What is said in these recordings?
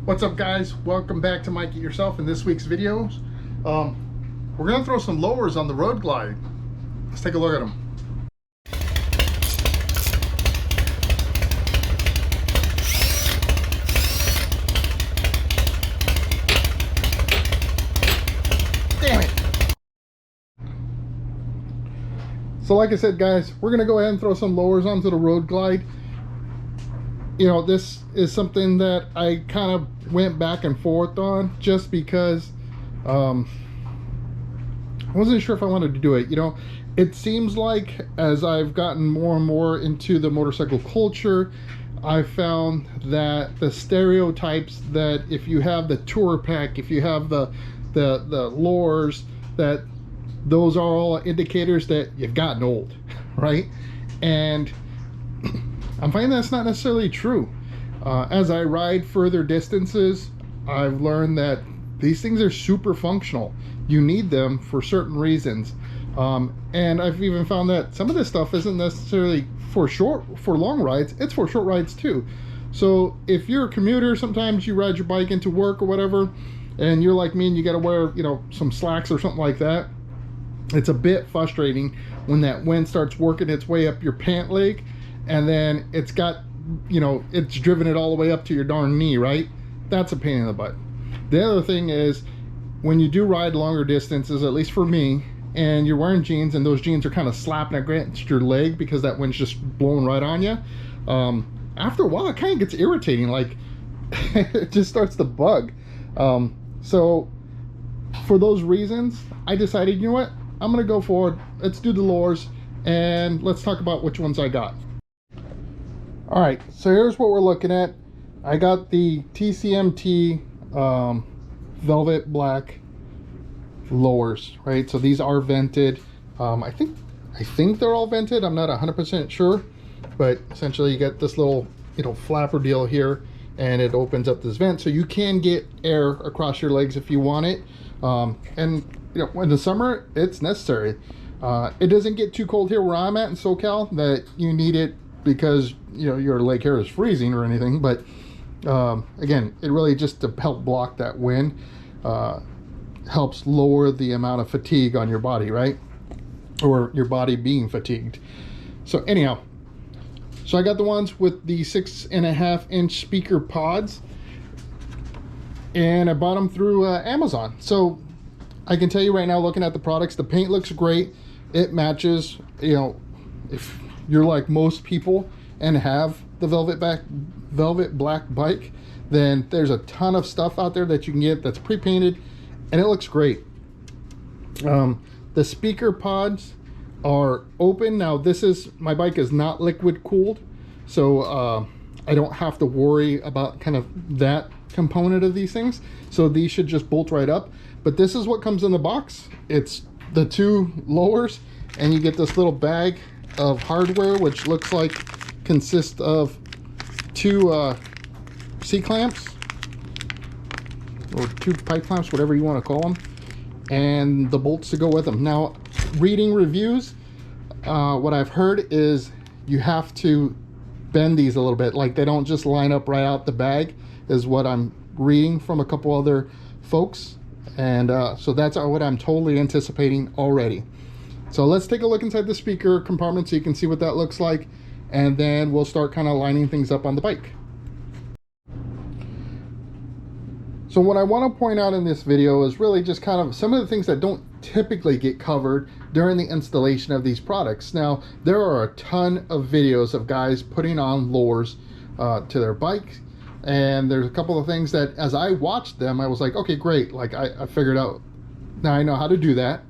What's up, guys? Welcome back to Mike It Yourself. In this week's videos, we're gonna throw some lowers on the Road Glide. Let's take a look at them. Damn it! So like I said, guys, we're gonna go ahead and throw some lowers onto the Road Glide. You know, this is something that I kind of went back and forth on just because I wasn't sure if I wanted to do it. You know, it seems like as I've gotten more and more into the motorcycle culture, I found that the stereotypes that if you have the tour pack, if you have the lures, that those are all indicators that you've gotten old, right? And I'm finding that's not necessarily true. As I ride further distances, I've learned that these things are super functional. You need them for certain reasons. And I've even found that some of this stuff isn't necessarily for long rides, it's for short rides too. So if you're a commuter, sometimes you ride your bike into work or whatever, and you're like me and you gotta wear, you know, some slacks or something like that, it's a bit frustrating when that wind starts working its way up your pant leg, and then it's got, you know, it's driven it all the way up to your darn knee, right? That's a pain in the butt. The other thing is, when you do ride longer distances, at least for me, and you're wearing jeans and those jeans are kind of slapping against your leg because that wind's just blowing right on you, after a while it kind of gets irritating. Like it just starts to bug. So for those reasons, I decided, you know what, I'm gonna go forward, let's do the lures, and let's talk about which ones I got. All right, so here's what we're looking at. I got the TCMT velvet black lowers, right? So these are vented. I think they're all vented. I'm not 100% sure, but essentially you get this little, you know, flapper deal here, and it opens up this vent so you can get air across your legs if you want it. And you know, in the summer it's necessary. It doesn't get too cold here where I'm at in SoCal that you need it because, you know, your leg hair is freezing or anything, but again, it really just to help block that wind, helps lower the amount of fatigue on your body, right? Or your body being fatigued. So anyhow, so I got the ones with the 6.5-inch speaker pods, and I bought them through Amazon. So I can tell you right now, looking at the products, the paint looks great. It matches. You know, if you're like most people and have the velvet black bike, then there's a ton of stuff out there that you can get that's pre-painted, and it looks great. The speaker pods are open. Now my bike is not liquid cooled, so I don't have to worry about kind of that component of these things. So these should just bolt right up. But this is what comes in the box. It's the two lowers, and you get this little bag of hardware, which looks like consists of two C-clamps or two pipe clamps, whatever you want to call them, and the bolts to go with them. Now, reading reviews, what I've heard is you have to bend these a little bit, like they don't just line up right out the bag, is what I'm reading from a couple other folks. And so that's what I'm totally anticipating already. So let's take a look inside the speaker compartment so you can see what that looks like, and then we'll start kind of lining things up on the bike. So what I want to point out in this video is really just kind of some of the things that don't typically get covered during the installation of these products. Now, there are a ton of videos of guys putting on lowers to their bike, and there's a couple of things that as I watched them, I was like, okay, great, like I figured out, now I know how to do that.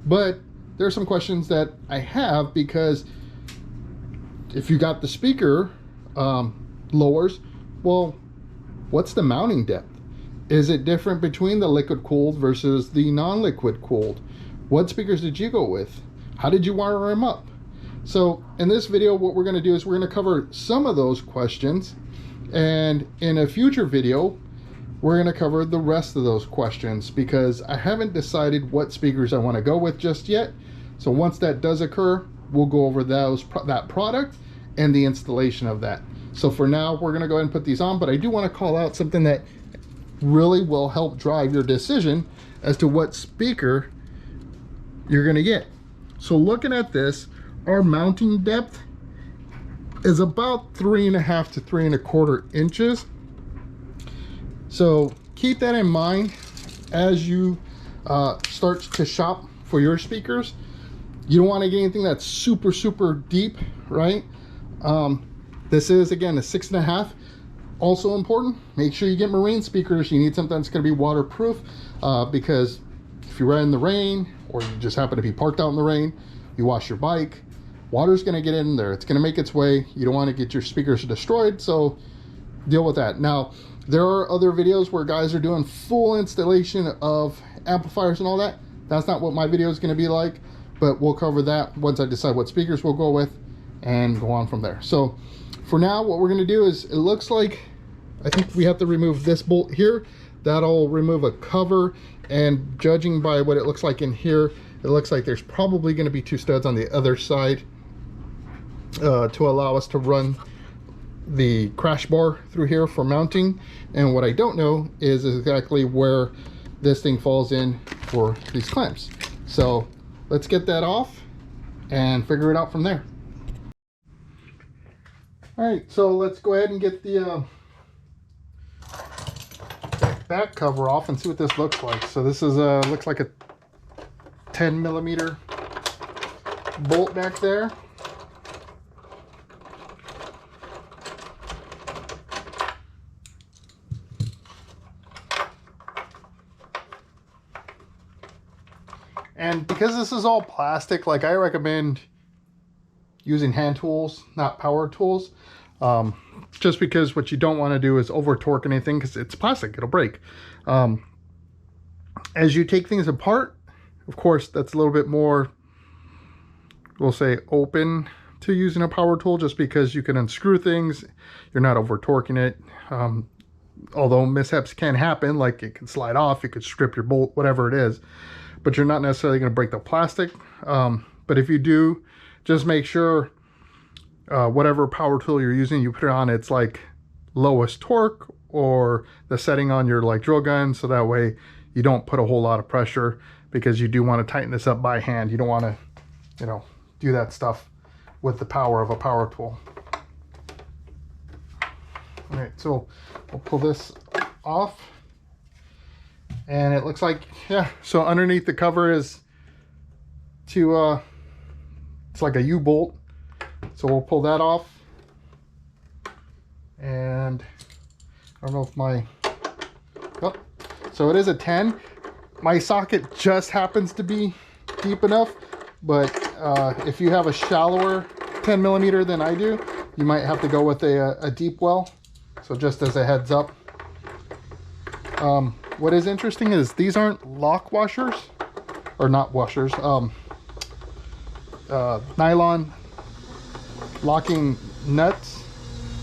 But there are some questions that I have, because if you got the speaker lowers, well, what's the mounting depth? Is it different between the liquid cooled versus the non-liquid cooled? What speakers did you go with? How did you wire them up? So in this video, what we're going to do is we're going to cover some of those questions, and in a future video we're going to cover the rest of those questions, because I haven't decided what speakers I want to go with just yet. So once that does occur, we'll go over that product and the installation of that. So for now, we're going to go ahead and put these on, but I do want to call out something that really will help drive your decision as to what speaker you're going to get. So looking at this, our mounting depth is about 3.5 to 3.25 inches. So keep that in mind as you start to shop for your speakers. You don't want to get anything that's super deep, right? This is, again, a 6.5. Also important, make sure you get marine speakers. You need something that's going to be waterproof, because if you're in the rain or you just happen to be parked out in the rain, you wash your bike, water's going to get in there. It's going to make its way. You don't want to get your speakers destroyed, so deal with that. Now, there are other videos where guys are doing full installation of amplifiers and all that. That's not what my video is going to be like, but we'll cover that once I decide what speakers we'll go with and go on from there. So for now, what we're going to do is, it looks like, I think we have to remove this bolt here. That'll remove a cover, and judging by what it looks like in here, it looks like there's probably going to be 2 studs on the other side to allow us to run the crash bar through here for mounting. And what I don't know is exactly where this thing falls in for these clamps. So let's get that off and figure it out from there. All right, so let's go ahead and get the back cover off and see what this looks like. So this is looks like a 10mm bolt back there. And because this is all plastic, like, I recommend using hand tools, not power tools, just because what you don't want to do is over torque anything, because it's plastic, it'll break. As you take things apart, of course, that's a little bit more, we'll say, open to using a power tool, just because you can unscrew things, you're not over torquing it. Although mishaps can happen, like it can slide off, you could strip your bolt, whatever it is, but you're not necessarily going to break the plastic. But if you do, just make sure whatever power tool you're using, you put it on its like lowest torque or the setting on your like drill gun, so that way you don't put a whole lot of pressure, because you do want to tighten this up by hand. You don't want to, you know, do that stuff with the power of a power tool. All right, so we'll pull this off, and it looks like, yeah, so underneath the cover is it's like a U-bolt. So we'll pull that off, and I don't know if oh, so it is a 10. My socket just happens to be deep enough, but if you have a shallower 10mm than I do, you might have to go with a deep well. So just as a heads up. What is interesting is these aren't lock washers, or not washers, nylon locking nuts.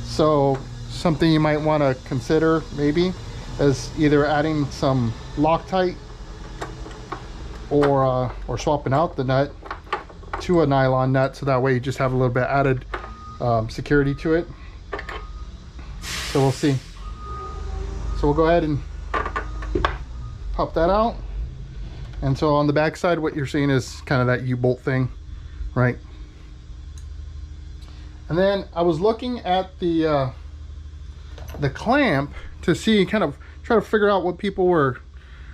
So something you might want to consider maybe is either adding some Loctite or swapping out the nut to a nylon nut, so that way you just have a little bit added security to it. So we'll see. So we'll go ahead and pop that out. And so on the back side, what you're seeing is kind of that U-bolt thing, right? And then I was looking at the clamp to see, kind of try to figure out what people were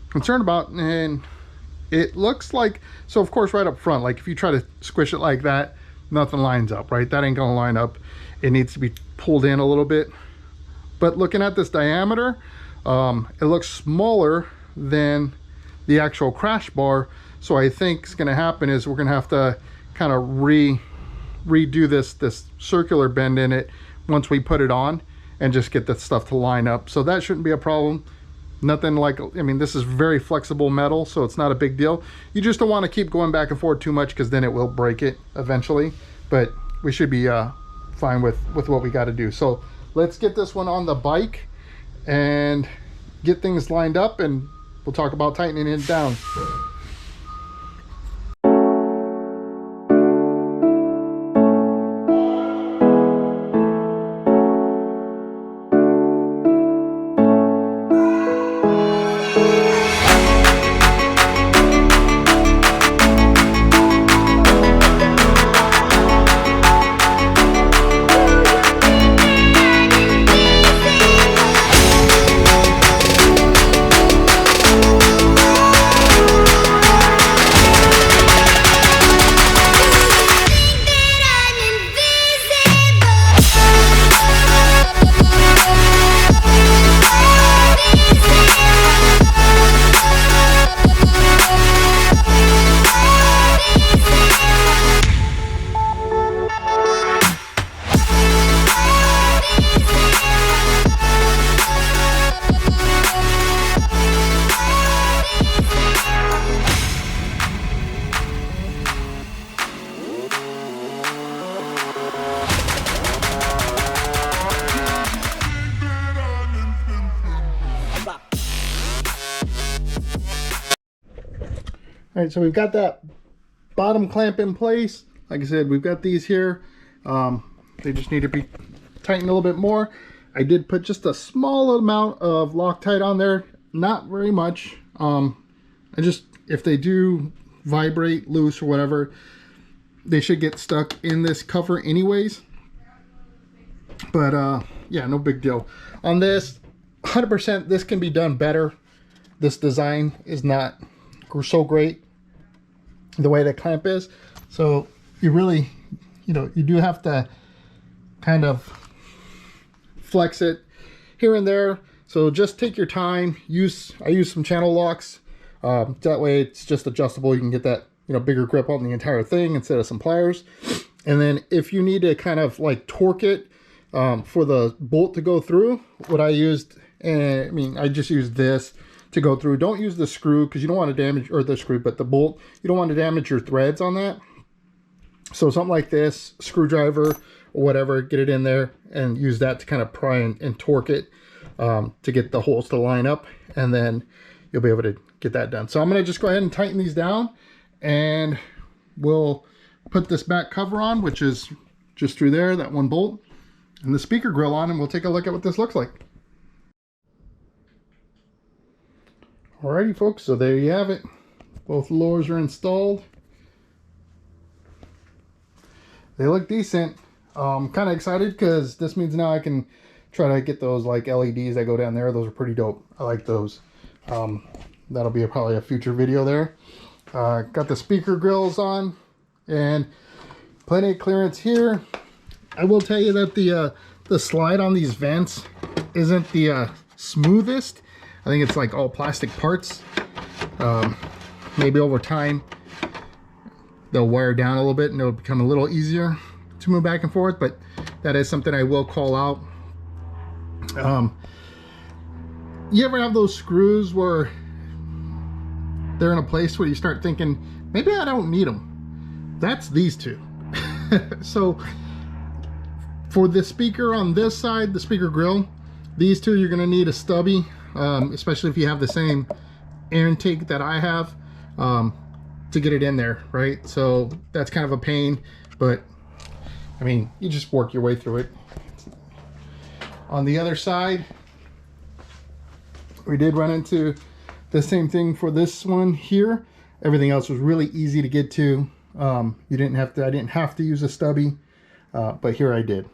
concerned about, and it looks like, so of course right up front, like if you try to squish it like that, nothing lines up, right? That ain't gonna line up. It needs to be pulled in a little bit. But looking at this diameter, it looks smaller than the actual crash bar. So I think what's gonna happen is we're gonna have to kind of redo this circular bend in it once we put it on, and just get that stuff to line up. So that shouldn't be a problem. Nothing like, I mean, this is very flexible metal, so it's not a big deal. You just don't want to keep going back and forth too much, because then it will break it eventually. But we should be fine with what we got to do. So let's get this one on the bike and get things lined up, and we'll talk about tightening it down. All right, so we've got that bottom clamp in place. Like I said, we've got these here. They just need to be tightened a little bit more. I did put just a small amount of Loctite on there, not very much. If they do vibrate loose or whatever, they should get stuck in this cover anyways. But yeah, no big deal. On this, 100% this can be done better. This design is not so great the way the clamp is. So you really, you do have to kind of flex it here and there. So just take your time. I use some channel locks. That way it's just adjustable. You can get that, bigger grip on the entire thing instead of some pliers. And then if you need to kind of like torque it for the bolt to go through, what I used, I just used this to go through. Don't use the screw because you don't want to damage, or the screw, but the bolt, you don't want to damage your threads on that. So something like this, screwdriver or whatever, get it in there and use that to kind of pry and torque it to get the holes to line up, and then you'll be able to get that done. So I'm going to just go ahead and tighten these down, and we'll put this back cover on, which is just through there, that one bolt, and the speaker grill on, and we'll take a look at what this looks like. Alrighty folks, so there you have it. Both lowers are installed. They look decent. Kind of excited because this means now I can try to get those like LEDs that go down there. Those are pretty dope. I like those. That'll be probably a future video there. Got the speaker grills on and plenty of clearance here. I will tell you that the slide on these vents isn't the smoothest. I think it's like all plastic parts. Maybe over time they'll wire down a little bit and it'll become a little easier to move back and forth, but that is something I will call out. You ever have those screws where they're in a place where you start thinking, maybe I don't need them? That's these two. So for the speaker on this side, the speaker grill, these two, you're going to need a stubby, especially if you have the same air intake that I have, to get it in there, right? So that's kind of a pain, but I mean, you just work your way through it. On the other side, we did run into the same thing for this one here. Everything else was really easy to get to. I didn't have to use a stubby, but here I did.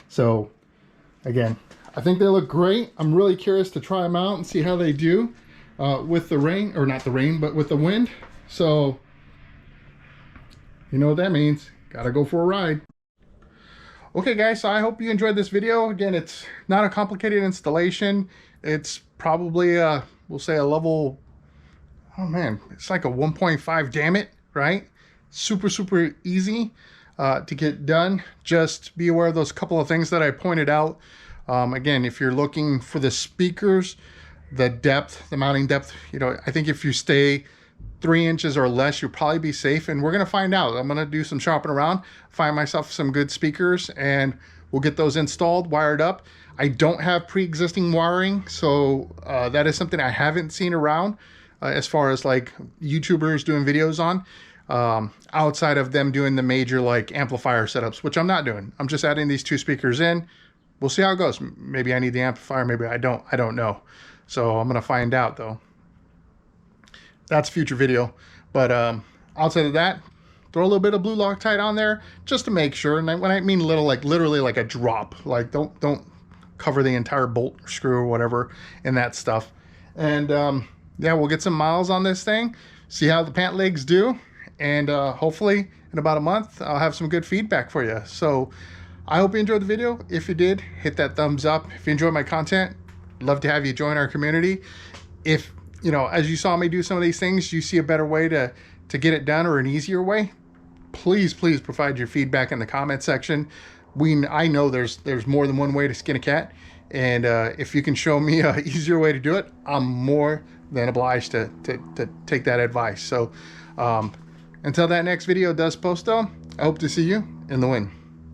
So again, I think they look great. I'm really curious to try them out and see how they do with the rain, or not the rain, but with the wind. So you know what that means. Gotta go for a ride. Okay guys, so I hope you enjoyed this video. Again, it's not a complicated installation. It's probably we'll say a level, oh man, it's like a 1.5 damn it, right? Super easy to get done. Just be aware of those couple of things that I pointed out. Again, if you're looking for the speakers, the depth, the mounting depth, I think if you stay 3 inches or less, you'll probably be safe, and we're gonna find out. I'm gonna do some shopping around, find myself some good speakers, and we'll get those installed, wired up. I don't have pre-existing wiring, so that is something I haven't seen around as far as like YouTubers doing videos on, outside of them doing the major like amplifier setups, which I'm not doing. I'm just adding these 2 speakers in. We'll see how it goes. Maybe I need the amplifier, maybe I don't know. So I'm gonna find out though. That's a future video. But outside of that, throw a little bit of blue Loctite on there just to make sure. And when I mean little, like literally like a drop. Like don't cover the entire bolt or screw or whatever in that stuff. And yeah, we'll get some miles on this thing, see how the pant legs do, and hopefully in about a month I'll have some good feedback for you. So I hope you enjoyed the video. If you did, hit that thumbs up. If you enjoy my content, love to have you join our community. If as you saw me do some of these things, you see a better way to get it done, or an easier way, please provide your feedback in the comment section. I know there's more than one way to skin a cat, and if you can show me a easier way to do it, I'm more than obliged to take that advice. So until that next video does post though, I hope to see you in the wind.